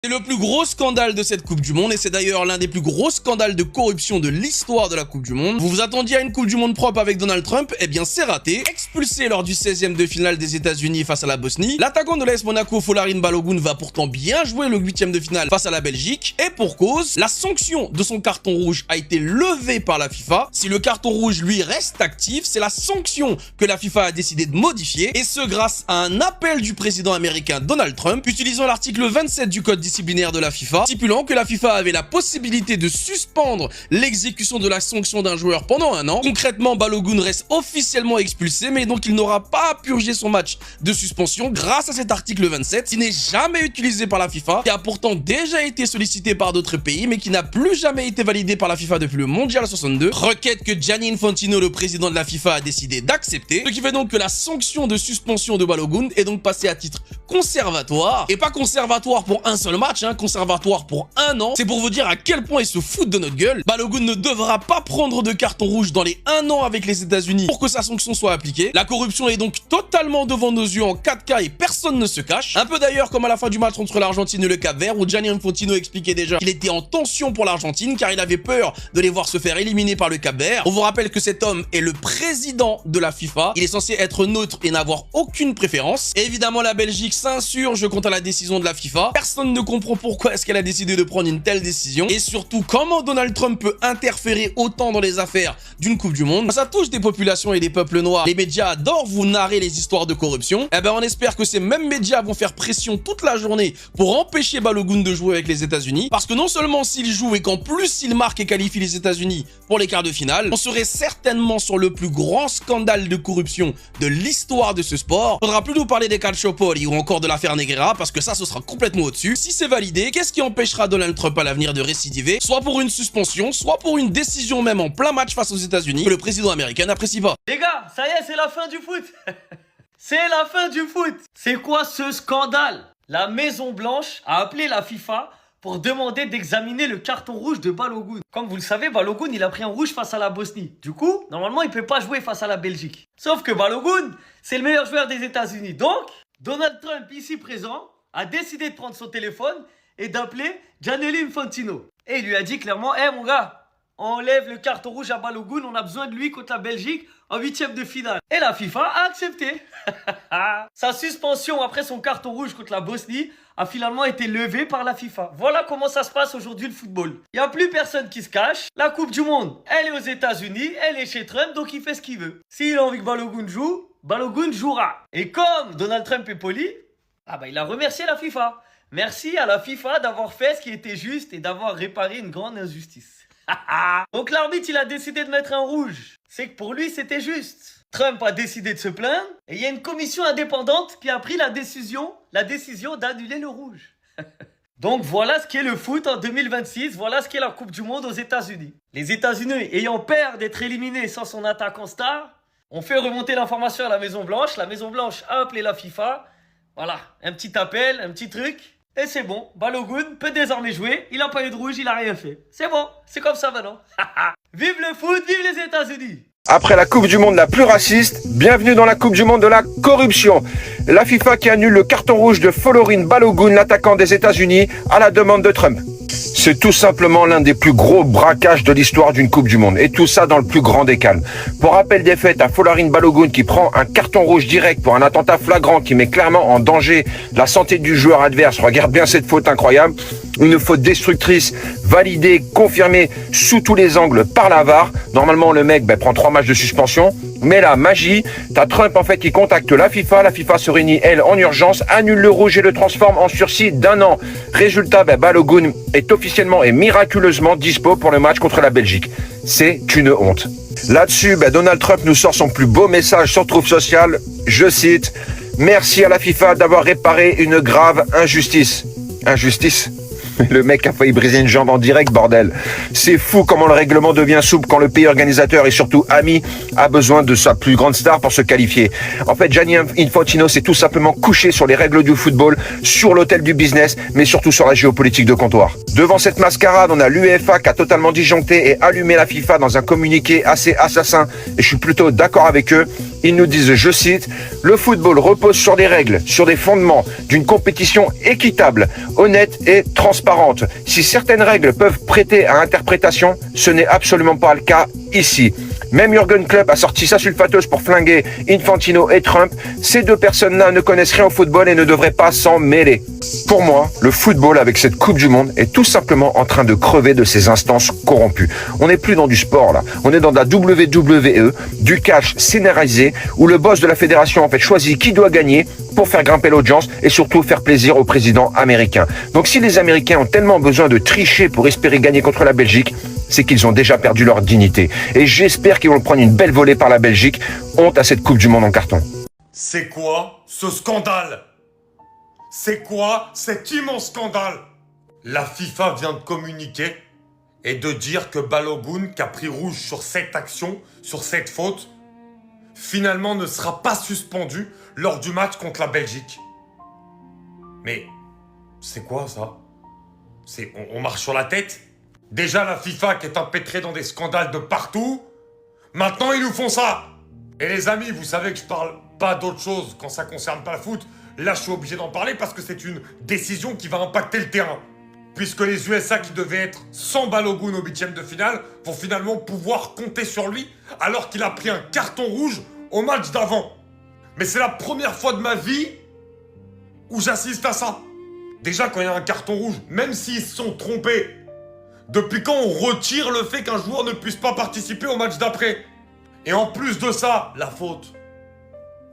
C'est le plus gros scandale de cette Coupe du Monde et c'est d'ailleurs l'un des plus gros scandales de corruption de l'histoire de la Coupe du Monde. Vous vous attendiez à une Coupe du Monde propre avec Donald Trump? Eh bien c'est raté. Expulsé lors du 16e de finale des États-Unis face à la Bosnie, l'attaquant de l'AS Monaco Folarin Balogun va pourtant bien jouer le 8e de finale face à la Belgique et pour cause, la sanction de son carton rouge a été levée par la FIFA. Si le carton rouge lui reste actif, c'est la sanction que la FIFA a décidé de modifier et ce grâce à un appel du président américain Donald Trump utilisant l'article 27 du code disciplinaire de la FIFA, stipulant que la FIFA avait la possibilité de suspendre l'exécution de la sanction d'un joueur pendant 1 an. Concrètement, Balogun reste officiellement expulsé, mais donc il n'aura pas à purger son match de suspension grâce à cet article 27 qui n'est jamais utilisé par la FIFA, qui a pourtant déjà été sollicité par d'autres pays, mais qui n'a plus jamais été validé par la FIFA depuis le Mondial 62. Requête que Gianni Infantino, le président de la FIFA, a décidé d'accepter, ce qui fait donc que la sanction de suspension de Balogun est donc passée à titre conservatoire, et pas conservatoire pour un seul match, conservatoire pour 1 an. C'est pour vous dire à quel point ils se foutent de notre gueule. Balogun ne devra pas prendre de carton rouge dans les 1 an avec les États-Unis pour que sa sanction soit appliquée. La corruption est donc totalement devant nos yeux en 4K et personne ne se cache. Un peu d'ailleurs comme à la fin du match entre l'Argentine et le Cap-Vert où Gianni Infantino expliquait déjà qu'il était en tension pour l'Argentine car il avait peur de les voir se faire éliminer par le Cap-Vert. On vous rappelle que cet homme est le président de la FIFA. Il est censé être neutre et n'avoir aucune préférence. Et évidemment, la Belgique s'insurge contre la décision de la FIFA. Personne ne comprend pourquoi est-ce qu'elle a décidé de prendre une telle décision et surtout comment Donald Trump peut interférer autant dans les affaires d'une Coupe du Monde. Ça touche des populations et des peuples noirs. Les médias adorent vous narrer les histoires de corruption. Eh ben on espère que ces mêmes médias vont faire pression toute la journée pour empêcher Balogun de jouer avec les États-Unis parce que non seulement s'il joue et qu'en plus il marque et qualifie les États-Unis pour les quarts de finale, on serait certainement sur le plus grand scandale de corruption de l'histoire de ce sport. Faudra plus nous parler des calciopoli ou encore de l'affaire Negreira parce que ça ce sera complètement au-dessus. Si c'est validé, qu'est-ce qui empêchera Donald Trump à l'avenir de récidiver, soit pour une suspension, soit pour une décision même en plein match face aux États-Unis que le président américain n'apprécie pas. Les gars, ça y est, c'est la fin du foot. C'est la fin du foot. C'est quoi ce scandale? La Maison Blanche a appelé la FIFA pour demander d'examiner le carton rouge de Balogun. Comme vous le savez, Balogun, il a pris un rouge face à la Bosnie. Du coup, normalement, il peut pas jouer face à la Belgique. Sauf que Balogun, c'est le meilleur joueur des États-Unis. Donc, Donald Trump, ici présent, a décidé de prendre son téléphone et d'appeler Gianni Infantino. Et il lui a dit clairement, hé mon gars, enlève le carton rouge à Balogun, on a besoin de lui contre la Belgique en 8e de finale. Et la FIFA a accepté. Sa suspension après son carton rouge contre la Bosnie a finalement été levée par la FIFA. Voilà comment ça se passe aujourd'hui le football. Il n'y a plus personne qui se cache. La Coupe du Monde, elle est aux États-Unis, elle est chez Trump, donc il fait ce qu'il veut. S'il a envie que Balogun joue, Balogun jouera. Et comme Donald Trump est poli, il a remercié la FIFA. Merci à la FIFA d'avoir fait ce qui était juste et d'avoir réparé une grande injustice. Donc l'arbitre, il a décidé de mettre un rouge. C'est que pour lui, c'était juste. Trump a décidé de se plaindre et il y a une commission indépendante qui a pris la décision d'annuler le rouge. Donc voilà ce qu'est le foot en 2026, voilà ce qu'est la Coupe du Monde aux États-Unis. Les États-Unis ayant peur d'être éliminés sans son attaquant star, ont fait remonter l'information à la Maison Blanche. La Maison Blanche a appelé la FIFA. Voilà, un petit appel, un petit truc. Et c'est bon, Balogun peut désormais jouer. Il n'a pas eu de rouge, il n'a rien fait. C'est bon, c'est comme ça maintenant. Vive le foot, vive les États-Unis. Après la Coupe du Monde la plus raciste, bienvenue dans la Coupe du Monde de la corruption. La FIFA qui annule le carton rouge de Folarin Balogun, l'attaquant des États-Unis, à la demande de Trump. C'est tout simplement l'un des plus gros braquages de l'histoire d'une Coupe du Monde. Et tout ça dans le plus grand des calmes. Pour rappel des faits, à Folarin Balogun qui prend un carton rouge direct pour un attentat flagrant qui met clairement en danger la santé du joueur adverse. Regarde bien cette faute incroyable. Une faute destructrice, validée, confirmée sous tous les angles par la VAR. Normalement, le mec prend 3 matchs de suspension. Mais là, magie, t'as Trump en fait qui contacte la FIFA se réunit elle en urgence, annule le rouge et le transforme en sursis d'1 an. Résultat, Balogun est officiellement et miraculeusement dispo pour le match contre la Belgique. C'est une honte. Là-dessus, Donald Trump nous sort son plus beau message sur Trouve Social, je cite, « Merci à la FIFA d'avoir réparé une grave injustice. » Injustice ? Le mec a failli briser une jambe en direct, bordel. C'est fou comment le règlement devient souple quand le pays organisateur et surtout ami a besoin de sa plus grande star pour se qualifier. En fait, Gianni Infantino s'est tout simplement couché sur les règles du football, sur l'autel du business, mais surtout sur la géopolitique de comptoir. Devant cette mascarade, on a l'UEFA qui a totalement disjoncté et allumé la FIFA dans un communiqué assez assassin, et je suis plutôt d'accord avec eux. Ils nous disent, je cite, « Le football repose sur des règles, sur des fondements, d'une compétition équitable, honnête et transparente. Si certaines règles peuvent prêter à interprétation, ce n'est absolument pas le cas ici. » Même Jürgen Klopp a sorti sa sulfateuse pour flinguer Infantino et Trump. Ces deux personnes-là ne connaissent rien au football et ne devraient pas s'en mêler. Pour moi, le football avec cette Coupe du Monde est tout simplement en train de crever de ses instances corrompues. On n'est plus dans du sport là, on est dans de la WWE, du cash scénarisé, où le boss de la fédération en fait choisit qui doit gagner pour faire grimper l'audience et surtout faire plaisir au président américain. Donc si les Américains ont tellement besoin de tricher pour espérer gagner contre la Belgique, c'est qu'ils ont déjà perdu leur dignité. Et j'espère qu'ils vont prendre une belle volée par la Belgique. Honte à cette Coupe du Monde en carton. C'est quoi ce scandale? C'est quoi cet immense scandale? La FIFA vient de communiquer et de dire que Balogun, qui a pris rouge sur cette action, sur cette faute, finalement ne sera pas suspendu lors du match contre la Belgique. Mais c'est quoi ça? On marche sur la tête? Déjà la FIFA qui est empêtrée dans des scandales de partout, maintenant ils nous font ça. Et les amis, vous savez que je parle pas d'autre chose quand ça concerne pas le foot. Là je suis obligé d'en parler parce que c'est une décision qui va impacter le terrain. Puisque les USA qui devaient être sans Balogun au 8e de finale vont finalement pouvoir compter sur lui alors qu'il a pris un carton rouge au match d'avant. Mais c'est la première fois de ma vie où j'assiste à ça. Déjà quand il y a un carton rouge, même s'ils se sont trompés, depuis quand on retire le fait qu'un joueur ne puisse pas participer au match d'après? Et en plus de ça, la faute.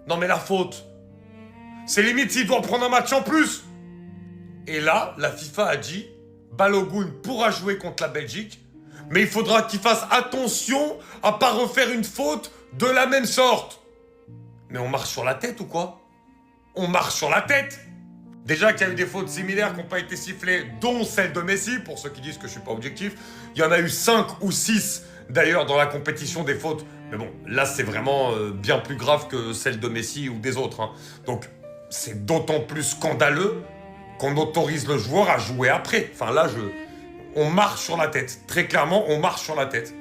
Non mais la faute. C'est limite s'il doit prendre un match en plus. Et là, la FIFA a dit, Balogun pourra jouer contre la Belgique, mais il faudra qu'il fasse attention à pas refaire une faute de la même sorte. Mais on marche sur la tête ou quoi? On marche sur la tête. Déjà qu'il y a eu des fautes similaires qui n'ont pas été sifflées, dont celle de Messi, pour ceux qui disent que je suis pas objectif. Il y en a eu 5 ou 6 d'ailleurs dans la compétition des fautes. Mais bon, là c'est vraiment bien plus grave que celle de Messi ou des autres. Hein. Donc c'est d'autant plus scandaleux qu'on autorise le joueur à jouer après. Enfin là, on marche sur la tête. Très clairement, on marche sur la tête.